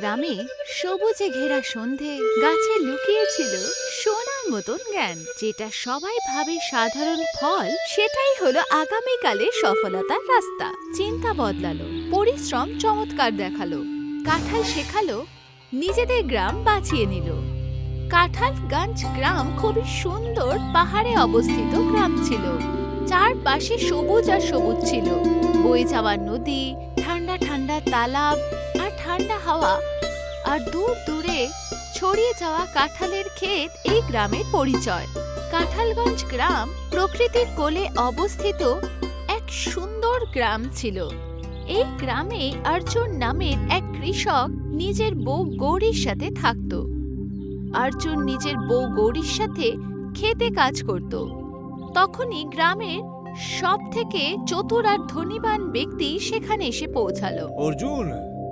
গ্রামে সবুজে ঘেরা সন্ধে গাছে লুকিয়েছিল সোনার মতন জ্ঞান। যেটা সবাই ভাবে সাধারণ ফল, সেটাই হলো আগামীকালের সফলতার রাস্তা। চিন্তা বদলালো, পরিশ্রম চমৎকার দেখালো, কাঁঠাল শেখালো, নিজেদের গ্রাম বাঁচিয়ে নিল। কাঁঠালগঞ্জ গ্রাম খুবই সুন্দর পাহাড়ে অবস্থিত গ্রাম ছিল। চারপাশে সবুজ আর সবুজ ছিল, বয়ে যাওয়া নদী, ঠান্ডা ঠান্ডা তালাব আর ঠান্ডা হাওয়া, আর দূর দূরে ছড়িয়ে যাওয়া কাঁঠালের ক্ষেত এই গ্রামের পরিচয়। কাঁঠালগঞ্জ গ্রাম প্রকৃতির কোলে অবস্থিত এক সুন্দর গ্রাম ছিল। এই গ্রামে অর্জুন নামের এক কৃষক নিজের বউ গৌরীর সাথে থাকত। অর্জুন নিজের বউ গৌরীর সাথে খেতে কাজ করত। তখনই গ্রামের সব থেকে চতুর আর ধনীবান ব্যক্তি সেখানে এসে পৌঁছালো। অর্জুন,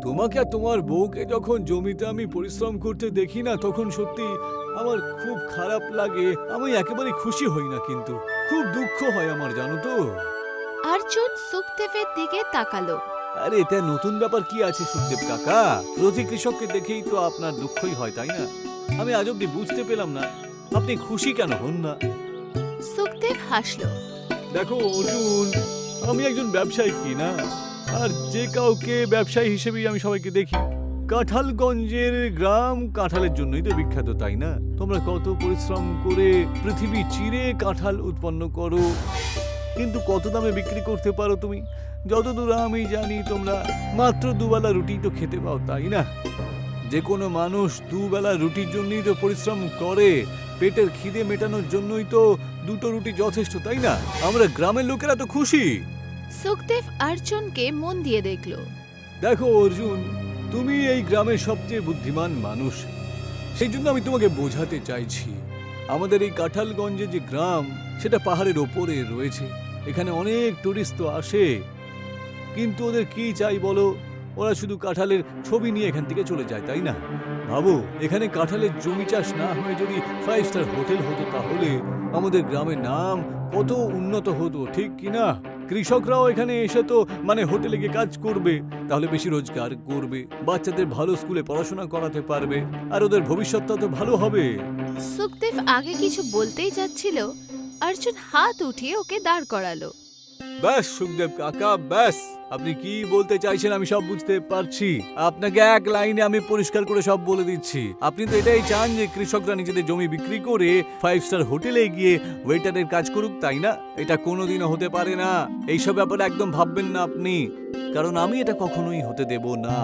তোমাকে আর তোমার বউকে যখন জমিতে আমি পরিশ্রম করতে দেখি না, তখন সত্যি আমার খুব খারাপ লাগে। আমি একেবারে খুশি হই না, কিন্তু খুব দুঃখ হয় আমার, জানো তো। অর্জুন সুখদেবের দিকে তাকালো। আরে এটা নতুন ব্যাপার কি আছে সুখদেব কাকা? প্রতি কৃষককে দেখেই তো আপনার দুঃখই হয়, তাই না? আমি আজ অব্দি বুঝতে পেলাম না আপনি খুশি কেন হন না। সুখদেব হাসলো। দেখো অর্জুন, আমি একজন ব্যবসায়ী কি না, আর যে কাউকে ব্যবসায়ী হিসেবেই আমি সবাইকে দেখি। কাঁঠালগঞ্জের গ্রাম কাঁঠালের জন্যই তো বিখ্যাত, তাই না? তোমরা কত পরিশ্রম করে পৃথিবী চিরে কাঁঠাল উৎপন্ন করো, কিন্তু কত দামে বিক্রি করতে পারো তুমি? যতদূর আমি জানি তোমরা মাত্র দুবেলা রুটি তো খেতে পাও, তাই না? যে কোনো মানুষ দুবেলা রুটির জন্যই তো পরিশ্রম করে, পেটের খিদে মেটানোর জন্যই তো দুটো রুটি যথেষ্ট, তাই না? আমরা গ্রামের লোকেরা তো খুশি। সুখদেব অর্জুনকে মন দিয়ে দেখলো। দেখো অর্জুন, তুমি এই গ্রামের সবচেয়ে বুদ্ধিমান মানুষ, সেই জন্য আমি তোমাকে বোঝাতে চাইছি। আমাদের এই কাঁঠালগঞ্জে যে গ্রাম, সেটা পাহাড়ের ওপরে রয়েছে। এখানে অনেক টুরিস্ট তো আসে, কিন্তু ওদের কি চাই বলো? ওরা শুধু কাঁঠালের ছবি নিয়ে এখান থেকে চলে যায়, তাই না? ভাবো, এখানে কাঁঠালের জমি চাষ না হয়ে যদি 5 স্টার হোটেল হতো, তাহলে আমাদের গ্রামের নাম কত উন্নত হতো, ঠিক কি না? কৃষকরাও এখানে এসে তো হোটেলে গিয়ে কাজ করবে, তাহলে বেশি রোজগার করবে, বাচ্চাদের ভালো স্কুলে পড়াশোনা করাতে পারবে, আর ওদের ভবিষ্যৎটা তো ভালো হবে। সুখদেব আগে কিছু বলতেই যাচ্ছিল, অর্জুন হাত উঠিয়ে ওকে দাঁড় করালো। ব্যাস সুখদেব কাকা, ব্যাস। আপনি কি বলতে চাইছেন আমি সব বুঝতে পারছি। আপনাকে এক লাইনে আমি পরিষ্কার করে সব বলে দিচ্ছি। আপনি তো এটাই চান যে কৃষকরা নিজেদের জমি বিক্রি করে 5 স্টার হোটেলে গিয়ে ওয়েটারের কাজ করুক, তাই না? এটা কোনোদিনও হতে পারে না। এইসব ব্যাপারে একদম ভাববেন না আপনি, কারণ আমি এটা কখনোই হতে দেব না।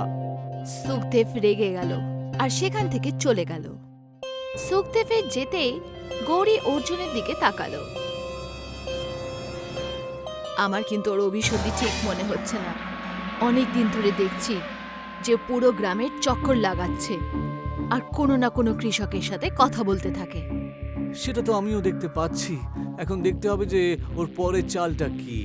সুখদেব রেগে গেল আর সেখান থেকে চলে গেল। সুখদেবের যেতেই গৌরী অর্জুনের দিকে তাকালো। আমার কিন্তু ওর অভিসন্ধি ঠিক মনে হচ্ছে না। অনেক দিন ধরে দেখছি যে পুরো গ্রামের চক্কর লাগাচ্ছে আর কোনো না কোনো কৃষকের সাথে কথা বলতে থাকে। সেটা তো আমিও দেখতে পাচ্ছি। এখন দেখতে হবে যে ওর পরের চালটা কি।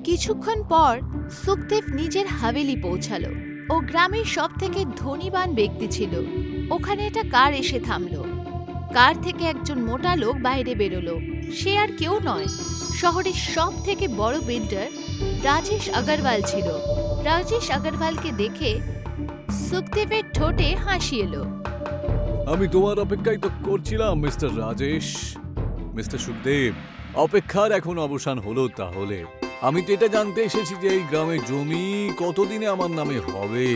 কিছুক্ষণ পর সুখদেব নিজের হাভেলি পৌঁছালো। ও গ্রামের সব থেকে ধনীবান ব্যক্তি ছিল। ওখানে একটা কার এসে থামলো। কার থেকে একজন মোটা লোক বাইরে বেরোলো। সে আর কেউ নয়, শহরের সব থেকে বড় বিল্ডার রাজেশ আগরওয়াল ছিল। রাজেশ আগরওয়ালকে দেখে সুখদেবের ঠোঁটে হাসি এলো। আমি তোমার অপেক্ষাই তো করছিলাম মিস্টার রাজেশ। মিস্টার সুখদেব, অপেক্ষার এখন অবসান হলো তাহলে। আমি তো এটা জানতে এসেছি যে এই গ্রামের জমি কতদিনে আমার নামে হবে।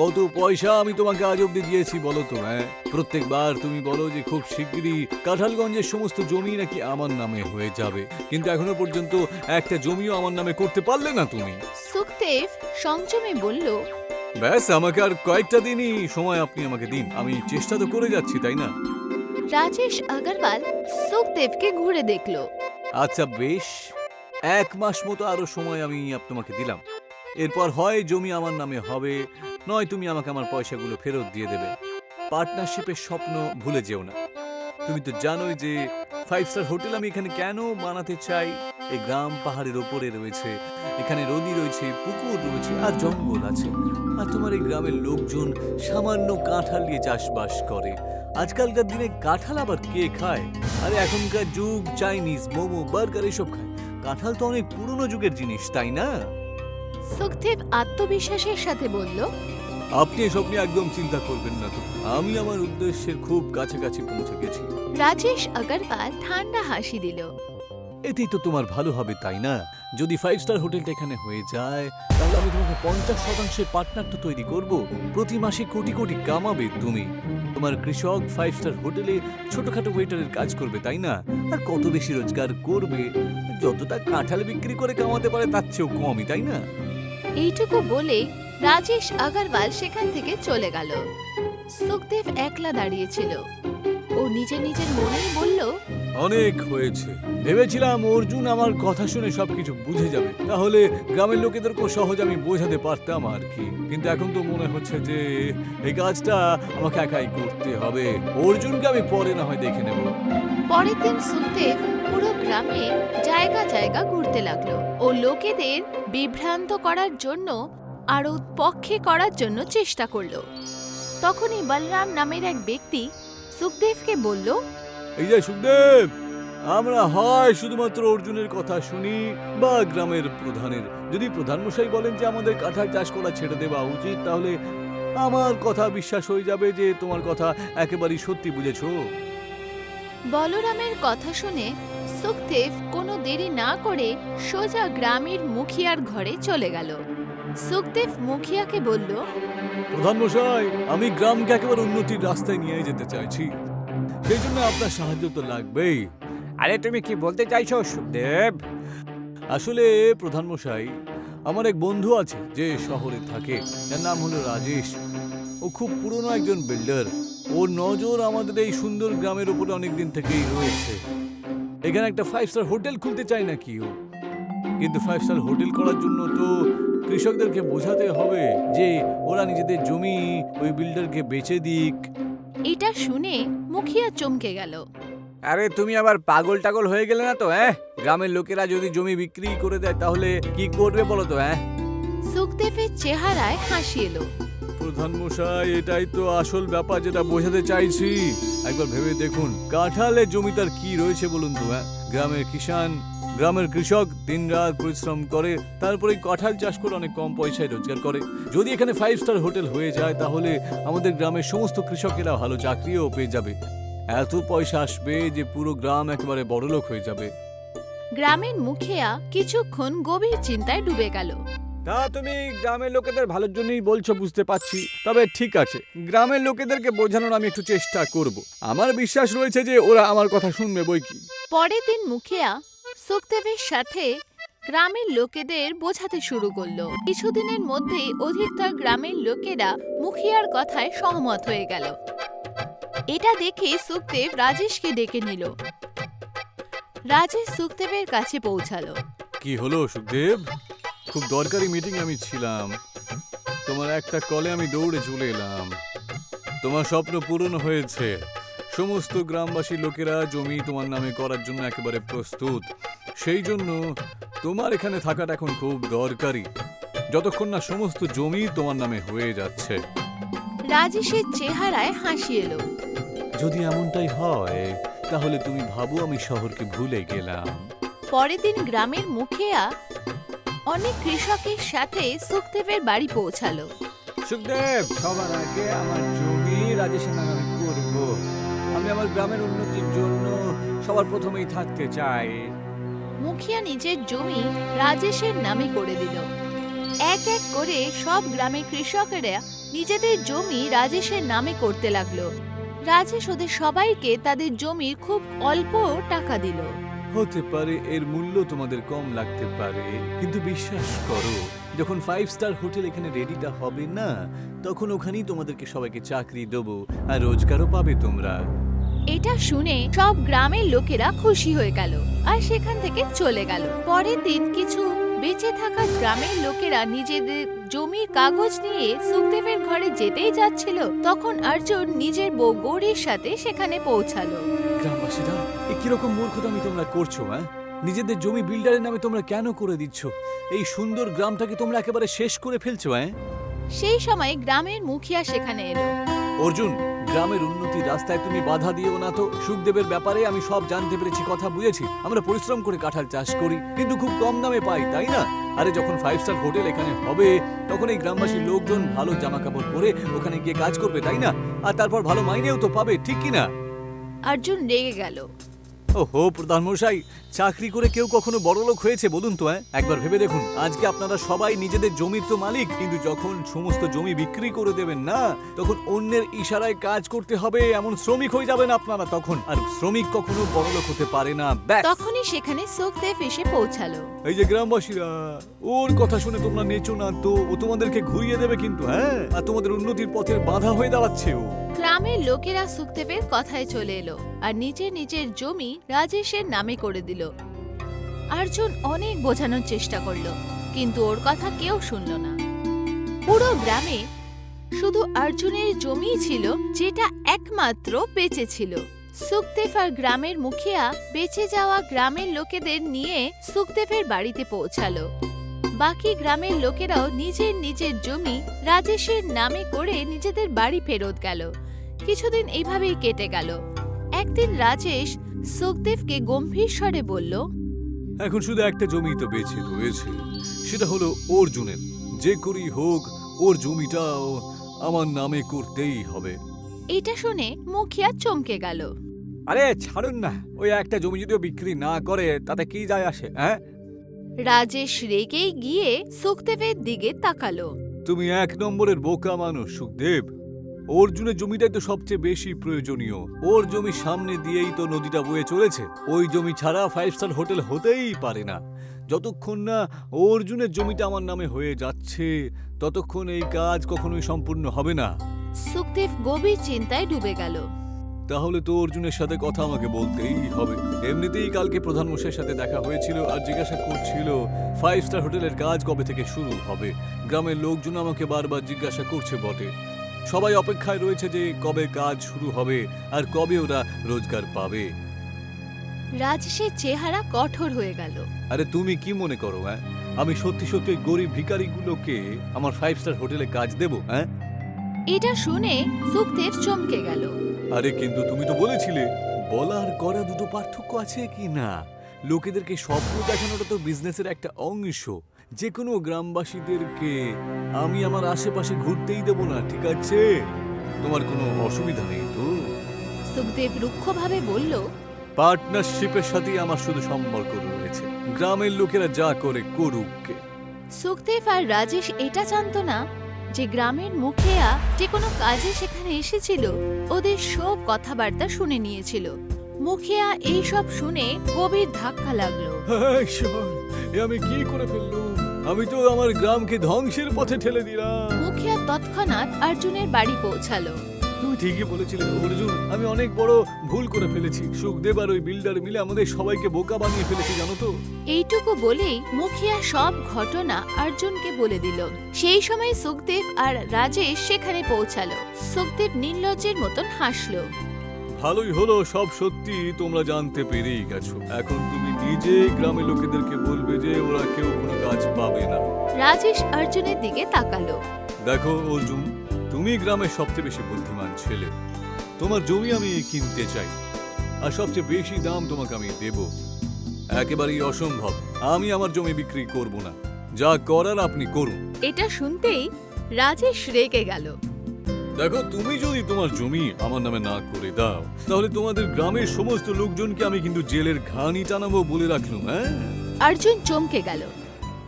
কত পয়সা আমি তোমাকে আজ অব্দি দিয়েছি বলো তো? হ্যাঁ, প্রত্যেকবার তুমি বলো যে খুব শিগগিরই কাঁঠালগঞ্জের সমস্ত জমি নাকি আমার নামে হয়ে যাবে, কিন্তু এখনো পর্যন্ত একটা জমিও আমার নামে করতে পারলে না তুমি। সুখদেব সংযমে বলল, ব্যাস, আমাকে আর কয়েকটা দিনই সময় আপনি আমাকে দিন। আমি চেষ্টা তো করে যাচ্ছি, তাই না? রাজেশ আগরওয়াল সুখদেবকে ঘুরে দেখলো। আচ্ছা বেশ, 1 মাস মতো আরো সময় আমি তোমাকে দিলাম। এরপর হয় জমি আমার নামে হবে, নয় তুমি আমাকে আমার পয়সাগুলো ফেরত দিয়ে দেবে। পার্টনারশিপের স্বপ্ন ভুলে যেও না। তুমি তো জানোই যে 5 স্টার হোটেল আমি এখানে কেন বানাতে চাই। এই গ্রাম পাহাড়ের ওপরে রয়েছে, এখানে নদী রয়েছে, পুকুর রয়েছে, আর জঙ্গল আছে। আর তোমার এই গ্রামের লোকজন সামান্য কাঁঠাল নিয়ে চাষবাস করে। আজকালকার দিনে কাঁঠাল আবার কে খায়? আরে এখনকার যুগ চাইনিজ, মোমো, বার্গার এসব খায়। কাঁঠাল তো অনেক পুরনো যুগের জিনিস, তাই না? সুখদেব আত্মবিশ্বাসের সাথে বলল, আপনি এসব নিয়ে একদম চিন্তা করবেন না তো, আমি আমার উদ্দেশ্যের খুব কাছাকাছি পৌঁছে গেছি। রাজেশ আগরওয়াল ঠান্ডা হাসি দিল। এতেই তো তোমার ভালো হবে, তাই না? যদি 5 স্টার হোটেলটা এখানে হয়ে যায় তাহলে আমি তোমাকে 50% পার্টনার তো তৈরি করব। প্রতি মাসে কোটি কোটি কামাবে তুমি। তোমার কৃষক 5 স্টার হোটেলে ছোটখাটো ওয়েটারের কাজ করবে, তাই না? আর কত বেশি রোজগার করবে, যতটা কাঁঠাল বিক্রি করে কামাতে পারে তার চেয়েও কমই, তাই না? এইটুকু বলে রাজেশ আগরওয়াল সেখান থেকে চলে গেল। সুখদেব একলা দাঁড়িয়েছিল। ও নিজের মনেই বলল, অনেক হয়েছে। ভেবেছিলাম অর্জুন আমার কথা শুনে সবকিছু বুঝে যাবে, তাহলে গ্রামের লোকেদেরকেও সহজ আমি বোঝাতে পারতাম আর কি। কিন্তু এখন তো মনে হচ্ছে যে এই কাজটা আমাকে একাই করতে হবে। অর্জুনকে আমি পরে না হয় দেখে নেব। পরের দিন সুখদেব পুরো গ্রামে জায়গা ঘুরতে লাগলো ও লোকেদের বিভ্রান্ত করার জন্য আরো পক্ষে করার জন্য চেষ্টা করলো। তখনই বলরাম নামের এক ব্যক্তি সুখদেবকে বলল, এই যে সুখদেব, আমরা হয় শুধুমাত্র অর্জুনের কথা শুনি বা গ্রামের প্রধানের। যদি প্রধান মশাই বলেন যে আমাদের কাঁঠাল চাষ করা ছেড়ে দেওয়া উচিত, তাহলে আমার কথা বিশ্বাস হয়ে যাবে যে তোমার কথা একেবারেই সত্যি বুঝেছো। বলরামের কথা শুনে সুখদেব কোনো দেরি না করে সোজা গ্রামের মুখিয়ার ঘরে চলে গেল। সুখদেব মুখিয়াকে বলল, প্রধান মশাই, আমি গ্রামকে একেবারে উন্নতির রাস্তায় নিয়ে যেতে চাইছি, সেই জন্য আপনার সাহায্য তো লাগবেই। আরে তুমি কি বলতে চাইছো সুখদেব? আসলে প্রধান মশাই, আমার এক বন্ধু আছে যে শহরে থাকে, যার নাম হলো রাজেশ। ও খুব পুরনো একজন বিল্ডার। ওর নজর আমাদের এই সুন্দর গ্রামের উপরে অনেকদিন থেকেই রয়েছে। এখানে একটা 5 স্টার হোটেল খুলতে চায় নাকি ও। কিন্তু 5 স্টার হোটেল করার জন্য তো কৃষকদেরকে বোঝাতে হবে যে ওরা নিজেদের জমি ওই বিল্ডারকে বেচে দিক। এটা শুনে মুখিয়া চমকে গেল। আরে তুমি আবার পাগল টাগল হয়ে গেলে না তো? গ্রামের লোকেরা যদি জমি বিক্রি করে দেয় তাহলে কি করবে বলো তো? সুখদেবের চেহারায় হাসি এলো। প্রধান মশাই, এটাই তো আসল ব্যাপার যেটা বোঝাতে চাইছি। একবার ভেবে দেখুন, কাঁঠালের জমিটার কি রয়েছে বলুন তো? গ্রামের কৃষক দিনরাত পরিশ্রম করে, তারপরে কাঁঠাল চাষ করে অনেক কম পয়সায় রোজগার করে। যদি এখানে 5 স্টার হোটেল হয়ে যায় তাহলে আমাদের গ্রামের সমস্ত কৃষকেরা ভালো চাকরিও পেয়ে যাবে। এত পয়সা আসবে যে পুরো গ্রাম একেবারে বড়লোক হয়ে যাবে। গ্রামের মুখিয়া কিছুক্ষণ গভীর চিন্তায় ডুবে গেল। তা তুমি গ্রামের লোকেদের ভালোর জন্যই বলছো, বুঝতে পারছি। তবে ঠিক আছে, গ্রামের লোকেদেরকে বোঝানোর আমি একটু চেষ্টা করব। আমার বিশ্বাস রয়েছে যে ওরা আমার কথা শুনবে বই কি। পরের দিন মুখিয়া সুখদেবের সাথে গ্রামের লোকেদের বোঝাতে শুরু করলো। কিছুদিনের মধ্যেই অধিকতর গ্রামের লোকেরা মুখিয়ার কথায় সহমত হয়ে গেল। এটা দেখে সুখদেব রাজেশকে ডেকে নিল। রাজেশ সুখদেবের কাছে পৌঁছালো। কি হলো সুখদেব? খুব দরকারি মিটিং আমি ছিলাম, তোমার একটা কলে আমি দৌড়ে চলে এলাম। তোমার স্বপ্ন পূরণ হয়েছে। সমস্ত গ্রামবাসী লোকেরা জমি তোমার নামে করার জন্য একেবারে প্রস্তুত। সেই জন্য তোমার এখানে থাকাটা এখন খুব দরকারি, যতক্ষণ না সমস্ত জমি তোমার নামে হয়ে যাচ্ছে। রাজেশের চেহারায় হাসি এলো। যদি এমনটাই হয় তাহলে তুমি ভাবো আমি শহরকে ভুলে গেলাম। পরের দিন গ্রামের মুখিয়া অনেক কৃষকের সাথে সুখদেবের বাড়ি পৌঁছালো। সুখদেব, সবার আগে আমার জমি রাজেশের নামে করব। আমি আমার গ্রামের উন্নতির জন্য সবার প্রথমেই থাকতে চাই। মুখিয়া নিজের জমি রাজেশের নামে করে দিল। এক এক করে সব গ্রামের কৃষকেরা নিজেদের জমি রাজেশের নামে করতে লাগলো। রাজেশ ওদের সবাইকে তাদের জমির খুব অল্প টাকা দিল। হতে পারে এর মূল্য তোমাদের কম লাগতে পারে, কিন্তু বিশ্বাস করো, যখন 5 স্টার হোটেল এখানে রেডিটা হবে না, তখন ওখানেই তোমাদেরকে সবাইকে চাকরি দেবো আর রোজগারও পাবে তোমরা। এটা শুনে সব গ্রামের লোকেরা খুশি হয়ে গেল আর সেখান থেকে চলে গেল। পরের দিন কিছু বেঁচে থাকা গ্রামের লোকেরা নিজেদের জমির কাগজ নিয়ে সুখদেবের ঘরে যেতেই যাচ্ছিল, তখন অর্জুন নিজের বউ গৌরীর সাথে সেখানে পৌঁছালো। গ্রামবাসীরা, এ কিরকম মূর্খতামি তোমরা করছো? নিজেদের জমি বিল্ডারের নামে তোমরা কেন করে দিচ্ছ? এই সুন্দর গ্রামটাকে তোমরা একেবারে শেষ করে ফেলছো। সেই সময় গ্রামের মুখিয়া সেখানে এলো। অর্জুন, গ্রামের উন্নতির রাস্তায় তুমি বাধা দিও না তো। সুখদেবের ব্যাপারে আমি সব জানতে পেরেছি, কথা বুঝেছি। আমরা পরিশ্রম করে কাঁঠাল চাষ করি, কিন্তু খুব কম দামে পাই, তাই না? আরে যখন 5 স্টার হোটেল এখানে হবে, তখন এই গ্রামবাসীর লোকজন ভালো জামা কাপড় পরে ওখানে গিয়ে কাজ করবে, তাই না? আর তারপর ভালো মাইনেও তো পাবে, ঠিক কি না? অর্জুন রেগে গেল। ওহো প্রধানমশাই, চাকরি করে কেউ কখনো বড়লোক হয়েছে বলুন তো? একবার ভেবে দেখুন, আজকে আপনারা সবাই নিজেদের জমির তো মালিক, কিন্তু যখন সমস্ত জমি বিক্রি করে দেবেন না, তখন অন্যের ইশারায় কাজ করতে হবে এমন শ্রমিক হয়ে যাবেন আপনারা তখন। আর শ্রমিক কখনো বড়লোক হতে পারে না। ব্যাস। তখনই সেখানে সুখদেব এসে পৌঁছালো। এই যে গ্রামবাসীরা, ওর কথা শুনে তোমরা নেচো না তো, ও তোমাদেরকে ঘুরিয়ে দেবে কিন্তু, হ্যাঁ? আর তোমাদের উন্নতির পথের বাধা হয়ে দাঁড়াচ্ছে ও। গ্রামের লোকেরা সুখদেবের কথায় চলে এলো আর নিজের নিজের জমি রাজেশের নামে করে দিল। অর্জুন অনেক বোঝানোর চেষ্টা করলো, কিন্তু ওর কথা কেউ শুনল না। পুরো গ্রামে শুধু অর্জুনের জমিই ছিল যেটা একমাত্র বেঁচে ছিল। সুখদেব আর গ্রামের মুখিয়া বেঁচে যাওয়া গ্রামের লোকেদের নিয়ে সুখদেবের বাড়িতে পৌঁছালো। বাকি গ্রামের লোকেরাও নিজের নিজের জমি রাজেশের নামে করে নিজেদের বাড়ি ফেরত গেল। কিছুদিন এইভাবেই কেটে গেল। একদিন রাজেশ সুখদেবকে গম্ভীর স্বরে বলল, এখন শুধু একটা জমি তো বেঁচে রয়েছে, সেটা হলো অর্জুনের। যে করেই হোক ওর জমিটাও আমার নামে করতেই হবে। এটা শুনে মুখিয়া চমকে গেল। আরে ছাড়ুন না, ওই একটা জমি যদিও বিক্রি না করে তাতে কি যায় আসে, হ্যাঁ? রাজেশ রেগেই গিয়ে সুখদেবের দিকে তাকালো। তুমি 1 নম্বরের বোকা মানুষ সুখদেব। অর্জুনের জমিটাই তো সবচেয়ে বেশি প্রয়োজনীয়। ওর জমির সামনে দিয়েই তো নদীটা বয়ে চলেছে। ওই জমি ছাড়া 5 স্টার হোটেল হতেই পারে না। যতক্ষণ না অর্জুনের জমিটা আমার নামে হয়ে যাচ্ছে, ততক্ষণ এই কাজ কখনোই সম্পূর্ণ হবে না। সুখদেব গভীর চিন্তায় ডুবে গেল। তাহলে তো অর্জুনের সাথে কথা আমাকে বলতেই হবে। এমনিতেই কালকে প্রধানমশাইয়ের সাথে দেখা হয়েছিল আর জিজ্ঞাসা করছিল 5 স্টার হোটেলের কাজ কবে থেকে শুরু হবে। গ্রামের লোকজন আমাকে বারবার জিজ্ঞাসা করছে বটে। সবাই অপেক্ষায় রয়েছে যে কবে কাজ শুরু হবে আর কবে ওরা রোজগার পাবে। রাজেশের চেহারা কঠোর হয়ে গেল। আরে তুমি কি মনে করো, হ্যাঁ? আমি সত্যি সত্যি গরিব ভিখারিগুলোকে আমার 5 স্টার হোটেলে কাজ দেব, হ্যাঁ? এটা শুনে সুখদেব চমকে গেল। আরে কিন্তু তুমি তো বলেছিলে বলা আর করা দুটো পার্থক্য আছে কি না? লোকেদেরকে স্বপ্ন দেখানোটা তো বিজনেসের একটা অংশ। যে কোনো গ্রামবাসীদেরকে আমি আমার আশেপাশে ঘুরতেই দেব না, ঠিক আছে? তোমার কোনো অসুবিধা নেই তো? সুখদেব রুক্ষভাবে বলল, পার্টনারশিপের সাথে আমার শুধু সম্পর্ক রয়েছে। গ্রামের লোকেরা যা করে করুক। সুখদেব আর রাজেশ এটা জানতো না যে গ্রামের মুখিয়া যে কোনো কাজে সেখানে এসেছিল ওদের সব কথাবার্তা শুনে নিয়েছিল। মুখিয়া এই সব শুনে গভীর ধাক্কা লাগলো। এ আমি কি করে ফেললাম? আমি তো আমার গ্রামকে ধ্বংসের পথে ঠেলে দিলাম। মুখিয়া তৎক্ষণাৎ অর্জুনের বাড়ি পৌঁছালো। তুমি ঠিকই বলেছিলে অর্জুন, আমি অনেক বড় ভুল করে ফেলেছি। সুখদেব আর ওই বিল্ডার মিলে আমাদের সবাইকে বোকা বানিয়ে ফেলেছে, জানো তো? এইটুকু বলেই মুখিয়া সব ঘটনা অর্জুনকে বলে দিল। সেই সময় সুখদেব আর রাজেশ সেখানে পৌঁছালো। সুখদেব নির্লজ্জের মতন হাসলো। ভালোই হলো, সব সত্যি তোমরা জানতে পেরেই গেছো। এখন তুমি নিজে গ্রামের লোকেদেরকে বলবে যে ওরা কেউ কোনো কাজ পাবে না। রাজেশ অর্জুনের দিকে তাকালো। দেখো অর্জুন, তুমি গ্রামের সবচেয়ে বেশি বুদ্ধিমান ছেলে। তোমার জমি আমি কিনতে চাই, আর সবচেয়ে বেশি দাম তোমাকে আমি দেব। একেবারেই অসম্ভব, আমি আমার জমি বিক্রি করব না। যা করার আপনি করুন। এটা শুনতেই রাজেশ রেগে গেল। দেখো, তুমি যদি তোমার জমি আমার নামে না করে দাও, তাহলে তোমাদের গ্রামের সমস্ত লোকজনকে আমি কিন্তু জেলের ঘানি টানাবো বলে রাখলুম, হ্যাঁ? অর্জুন চমকে গেল।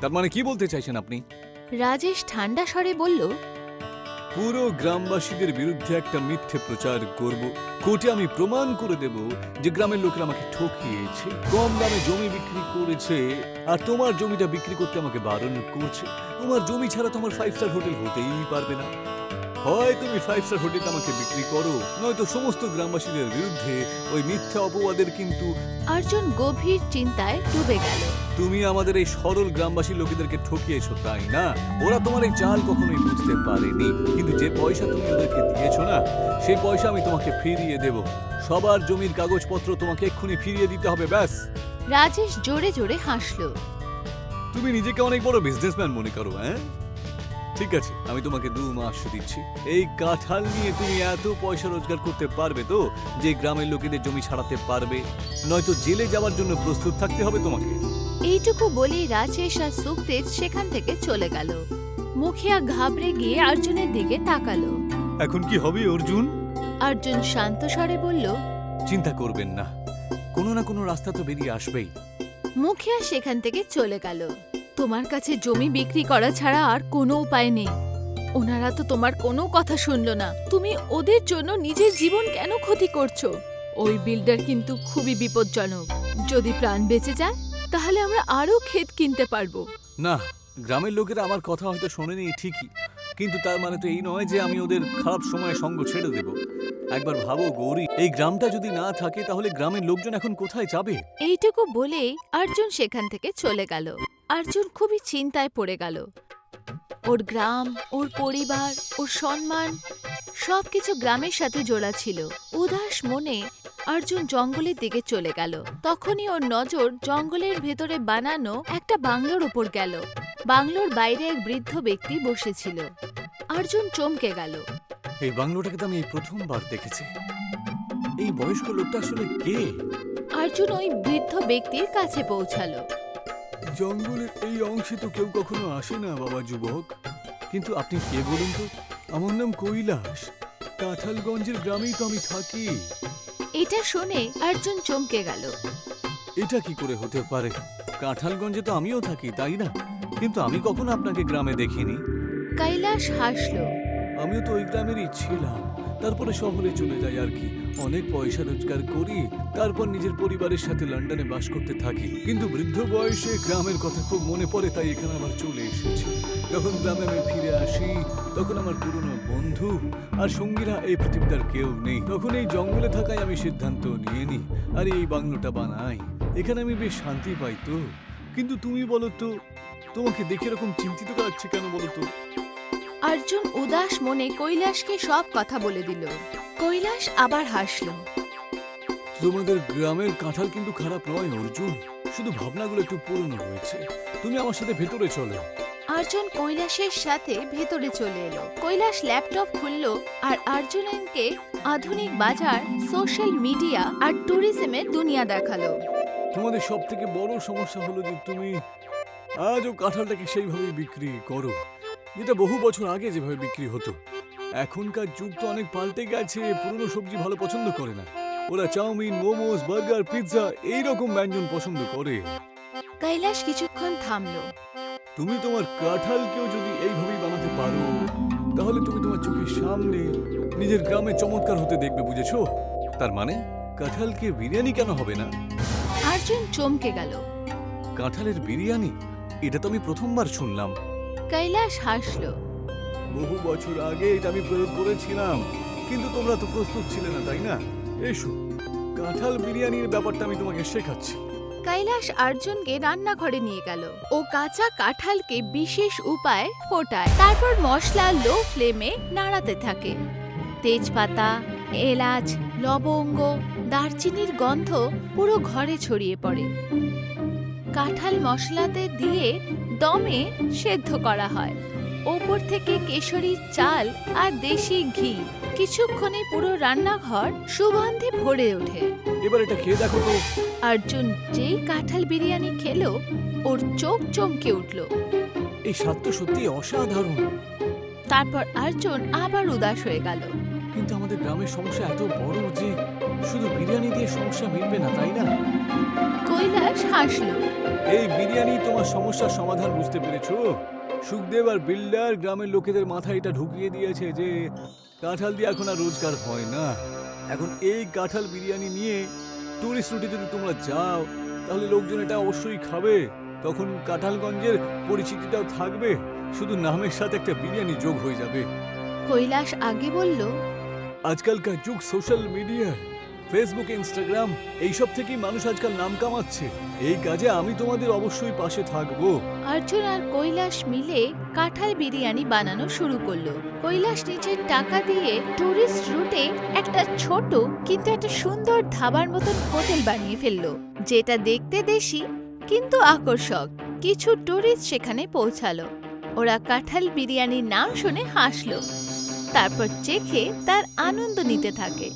তার মানে কি বলতে চাইছেন আপনি? রাজেশ ঠান্ডা স্বরে বলল, পুরো গ্রামবাসীদের বিরুদ্ধে একটা মিথ্যে প্রচার করব। কোর্টে আমি প্রমাণ করে দেব যে গ্রামের লোকেরা আমাকে ঠকিয়েছে, কম দামে জমি বিক্রি করেছে, আর তোমার জমিটা বিক্রি করতে আমাকে বারণ করছে। তোমার জমি ছাড়া তোমার 5 স্টার হোটেল হতেই পারবে না। হয় তুমি 5 স্টার হোটেল আমাকে বিক্রি করো, নয়তো সমস্ত গ্রামবাসীদের বিরুদ্ধে ওই মিথ্যা অপবাদের কিন্তু। অর্জুন গভীর চিন্তায় ডুবে গেল। তুমি আমাদের এই সরল গ্রামবাসী লোকেদেরকে ঠকিয়েছো, তাই না? ওরা তোমার এই চাল কখনোই বুঝতে পারেনি, কিন্তু যে পয়সা তুমি ওদেরকে দিয়েছো না, সেই পয়সা আমি তোমাকে ফিরিয়ে দেব। সবার জমির কাগজপত্র তোমাকে এক্ষুনি ফিরিয়ে দিতে হবে, ব্যাস। রাজেশ জোরে জোরে হাসল। তুমি নিজেকে অনেক বড় বিজনেসম্যান মনে করো, হ্যাঁ? ঠিক আছে, আমি তোমাকে 2 মাস দিচ্ছি। এই কাঁঠাল নিয়ে তুমি এত পয়সা রোজগার করতে পারবে তো যে গ্রামের লোকেদের জমি ছাড়াতে পারবে, নয়তো জেলে যাওয়ার জন্য প্রস্তুত থাকতে হবে তোমাকে। এইটুকু বলেই রাজেশ আর সুখদেব সেখান থেকে চলে গেল। মুখিয়া ঘাবড়ে গিয়ে অর্জুনের দিকে তাকালো। এখন কি হবে অর্জুন? অর্জুন শান্ত স্বরে বলল, চিন্তা করবেন না, কোনো না কোনো রাস্তা তো বেরিয়ে আসবেই। মুখিয়া সেখান থেকে চলে গেল। তোমার কাছে জমি বিক্রি করা ছাড়া আর কোনো উপায় নেই। ওনারা তো তোমার কোনো কথা শুনলো না। তুমি ওদের জন্য নিজের জীবন কেন ক্ষতি করছো? ওই বিল্ডার কিন্তু খুবই বিপজ্জনক। যদি প্রাণ বেঁচে যায় তাহলে আমরা আরো ক্ষেত কিনতে পারবো। না, গ্রামের লোকেরা আমার কথা হয়তো শোনেনি ঠিকই, কিন্তু তার মানে তো এই নয় যে আমি ওদের খারাপ সময়ে সঙ্গ ছেড়ে দেব। একবার ভাবো গৌরী, এই গ্রামটা যদি না থাকে তাহলে গ্রামের লোকজন এখন কোথায় যাবে? এইটুকু বলেই অর্জুন সেখান থেকে চলে গেল। অর্জুন খুবই চিন্তায় পড়ে গেল। ওর গ্রাম, ওর পরিবার, ওর সম্মান সবকিছু গ্রামের সাথে জোড়া ছিল। উদাস মনে অর্জুন জঙ্গলের দিকে চলে গেল। তখনই ওর নজর জঙ্গলের ভেতরে বানানো একটা বাংলোর উপর গেল। বাংলোর বাইরে এক বৃদ্ধ ব্যক্তি বসেছিল। অর্জুন চমকে গেল। এই বাংলোটাকে তো আমি এই প্রথমবার দেখেছি। এই বয়স্ক লোকটা আসলে কে? অর্জুন ওই বৃদ্ধ ব্যক্তির কাছে পৌঁছালো। জঙ্গলের এই অংশে তো কেউ কখনো আসে না বাবা যুবক, কিন্তু আপনি কে বলুন তো? আমার নাম কৈলাস, কাঁঠালগঞ্জের গ্রামেই তো আমি থাকি। এটা শুনে অর্জুন চমকে গেল। এটা কি করে হতে পারে? কাঁঠালগঞ্জে তো আমিও থাকি, তাই না? কিন্তু আমি কখনো আপনাকে গ্রামে দেখিনি। কৈলাস হাসলো। আমিও তো ওই গ্রামেরই ছিলাম, তারপরে শহরে চলে যাই আর কি। অনেক পয়সা রোজগার করি, তারপর নিজের পরিবারের সাথে লন্ডনে বাস করতে থাকি। কিন্তু বৃদ্ধ বয়সে গ্রামের কথা খুব মনে পড়ে, তাই এখানে আবার চলে এসেছি। যখন গ্রামে আমি ফিরে আসি তখন আমার পুরনো বন্ধু আর সঙ্গীরা এই পৃথিবীটার কেউ নেই। তখন এই জঙ্গলে থাকায় আমি সিদ্ধান্ত নিয়ে নিই আর এই বাংলোটা বানাই। এখানে আমি বেশ শান্তি পাই তো। কিন্তু তুমি বলো তো, তোমাকে দেখে এরকম চিন্তিত লাগছে কেন বলো তো? অর্জুন উদাস মনে কৈলাসকে সব কথা বলে দিল। কৈলাস আবার হাসলো। তোমাদের গ্রামের কাঁঠাল কিন্তু খারাপ নয় অর্জুন, শুধু ভাবনাগুলো একটু পুরনো রয়েছে। তুমি আমার সাথে ভেতরে চলো। অর্জুন কৈলাসের সাথে ভেতরে চলে এলো। কৈলাস ল্যাপটপ খুললো আর অর্জুনকে আধুনিক বাজার, সোশ্যাল মিডিয়া আর ট্যুরিজমের দুনিয়া দেখালো। তোমাদের সব থেকে বড় সমস্যা হলো যে তুমি আজও কাঁঠালটাকে সেইভাবে বিক্রি করো যেটা বহু বছর আগে যেভাবে বিক্রি হতো। এখনকার যুগ তো অনেক পাল্টে গেছে, পুরনো সবজি ভালো পছন্দ করে না। ওরা চাউমিন, মোমোস, বার্গার, পিৎজা এইরকম ব্যঞ্জন পছন্দ করে। কৈলাস কিছুক্ষণ থামলো। তুমি তোমার কাঁঠালকেও যদি এইভাবেই বানাতে পারো তাহলে তুমি তোমার চোখের সামনে নিজের গ্রামে চমৎকার হতে দেখবে, বুঝেছো? তার মানে কাঁঠালকে বিরিয়ানি কেন হবে না? অর্জুন চমকে গেল। কাঁঠালের বিরিয়ানি? এটা তো আমি প্রথমবার শুনলাম। কৈলাস হাসলো। বহু বছর আগে এটা আমি প্রয়োগ করেছিলাম, কিন্তু তোমরা তো প্রস্তুত ছিলে না, তাই না? এসো, কাঁঠাল বিরিয়ানির ব্যাপারটা আমি তোমাকে শেখাচ্ছি। কৈলাস অর্জুনকে রান্নাঘরে নিয়ে গেল। ও কাঁচা কাঁঠালকে বিশেষ উপায়ে ফোটায়, তারপর মশলা লো ফ্লেমে নাড়াতে থাকে। তেজপাতা, এলাচ, লবঙ্গ, দারচিনির গন্ধ পুরো ঘরে ছড়িয়ে পড়ে। কাঁঠাল মশলাতে দিয়ে দমে সেদ্ধ করা হয়। ওপর থেকে কেশরীর চাল আর দেশি ঘি। কিছুক্ষণে পুরো রান্নাঘর সুগন্ধে ভরে ওঠে। এবার এটা খেয়ে দেখো তো। অর্জুন যেই কাঁঠাল বিরিয়ানি খেলো, ওর চোখ চমকে উঠল। এই স্বাদ তো সত্যি অসাধারণ। তারপর অর্জুন আবার উদাস হয়ে গেল। কিন্তু আমাদের গ্রামের সমস্যা এত বড় যে শুধু বিরিয়ানি দিয়ে সমস্যা মিটবে না, তাই না? কৈলাস হাসলো। এই বিরিয়ানি তোমার সমস্যার সমাধান, বুঝতে পেরেছো? সুখদেব আর বিল্ডার গ্রামের লোকেদের মাথায় এটা ঢুকিয়ে দিয়েছে যে কাঁঠাল দিয়ে এখন আর রোজগার হয় না। এখন এই কাঁঠাল বিরিয়ানি নিয়ে টুরিস্ট রুটে যদি তোমরা যাও তাহলে লোকজন এটা অবশ্যই খাবে। তখন কাঁঠালগঞ্জের পরিচিতিটাও থাকবে, শুধু নামের সাথে একটা বিরিয়ানি যোগ হয়ে যাবে। কৈলাস আগে বলল, আজকালকার যুগ সোশ্যাল মিডিয়া, ফেসবুক, ইনস্টাগ্রাম এইসব থেকেই মানুষ আজকাল নাম কামাচ্ছে। এই কাজে আমি তোমাদের অবশ্যই পাশে থাকবো। অর্জুন আর কৈলাস মিলে কাঁঠাল বিরিয়ানি বানানো শুরু করলো। কৈলাস নিজের টাকা দিয়ে টুরিস্ট রুটে একটা ছোট কিন্তু একটা সুন্দর ধাবার মতন হোটেল বানিয়ে ফেললো, যেটা দেখতে দেশি কিন্তু আকর্ষক। কিছু টুরিস্ট সেখানে পৌঁছালো। ওরা কাঁঠাল বিরিয়ানির নাম শুনে হাসলো, তারপর চেখে তার আনন্দ নিতে থাকে।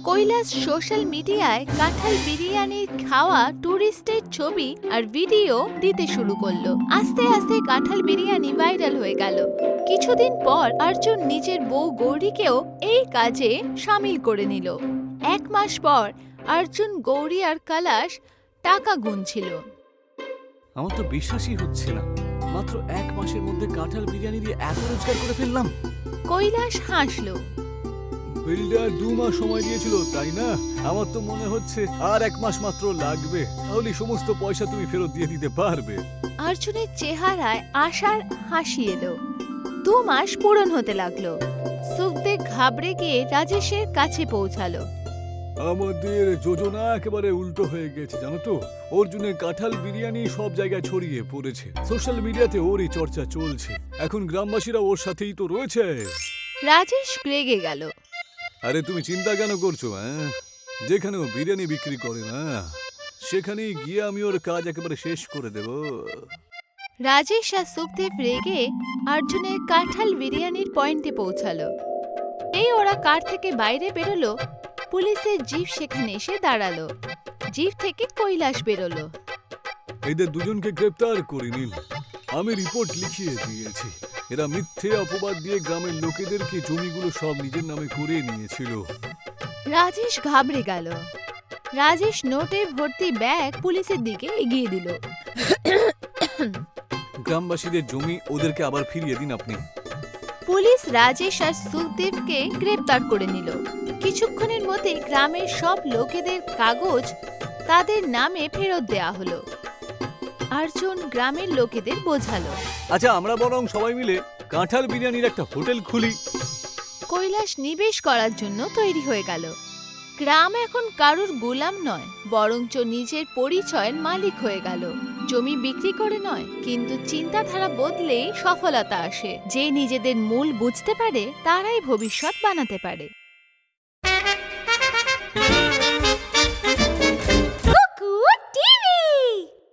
কৈলাস সোশ্যাল মিডিয়ায় কাঁঠাল বিরিয়ানির খাওয়া টুরিস্টের ছবি আর ভিডিও দিতে শুরু করলো। আস্তে আস্তে কাঁঠাল বিরিয়ানি ভাইরাল হয়ে গেল। কিছুদিন পর অর্জুন নিজের বউ গৌরীকেও এই কাজে সামিল করে নিল। 1 মাস পর অর্জুন, গৌরী আর কৈলাস টাকা গুনছিল। আমার তো বিশ্বাসই হচ্ছে না, মাত্র 1 মাসের মধ্যে কাঁঠাল বিরিয়ানি দিয়ে এত রোজগার করে ফেললাম। কৈলাস হাসলো। বিল্ডার 2 মাস সময় দিয়েছিল, তাই না? আমার তো মনে হচ্ছে আর 1 মাস মাত্র লাগবে, তাহলে সমস্ত পয়সা তুমি ফেরত দিয়ে দিতে পারবে। অর্জুনের চেহারায় আশার হাসি এলো। 2 মাস পূরণ হতে লাগলো। সুখদেব ঘাবড়ে গিয়ে রাজেশের কাছে পৌঁছালো। আমাদের যোজনা একেবারে উল্টো হয়ে গেছে, জানো তো? অর্জুনের কাঁঠাল বিরিয়ানি সব জায়গায় ছড়িয়ে পড়েছে, সোশ্যাল মিডিয়াতে ওরই চর্চা চলছে। এখন গ্রামবাসীরা ওর সাথেই তো রয়েছে। রাজেশ রেগে গেল। আরে তুমি চিন্তা কেন করছো? যেখানে ও বিরিয়ানি বিক্রি করে না, সেখানেই গিয়ে আমি ওর কাজ একেবারে শেষ করে দেব। রাজেশ আর সুখদেব রেগে অর্জুনের কাঁঠাল বিরিয়ানির পয়েন্টে পৌঁছালো। এই ওরা কার থেকে বাইরে বেরোলো, পুলিশের জিপ সেখানে এসে দাঁড়ালো। জিপ থেকে কৈলাস বেরোলো। এদের দুজনকে গ্রেপ্তার করে নিন। আমি রিপোর্ট লিখিয়ে দিয়েছি। এরা মিথ্যে অপবাদ দিয়ে গ্রামের লোকেদেরকে জমিগুলো সব নিজের নামে করে নিয়েছিল। রাজেশ ঘাবড়ে গেল। রাজেশ নোটে ভর্তি ব্যাগ পুলিশের দিকে এগিয়ে দিল। গ্রামবাসীদের জমি ওদেরকে আবার ফিরিয়ে দিন আপনি। পুলিশ রাজেশ আর সুখদেবকে গ্রেপ্তার করে নিল। কিছুক্ষণের মধ্যে গ্রামের সব লোকেদের কাগজ তাদের নামে ফেরত দেয়া হলো। অর্জুন গ্রামের লোকেদের বোঝালো। আচ্ছা, আমরা বরং সবাই মিলে কাঁঠাল বিরিয়ানির একটা হোটেল খুলি। কৈলাস নিবেশ করার জন্য তৈরি হয়ে গেল। গ্রাম এখন কারুর গোলাম নয়, বরঞ্চ নিজের পরিচয়ের মালিক হয়ে গেল। জমি বিক্রি করে নয়, কিন্তু চিন্তাধারা বদলেই সফলতা আসে। যে নিজেদের মূল বুঝতে পারে, তারাই ভবিষ্যৎ বানাতে পারে।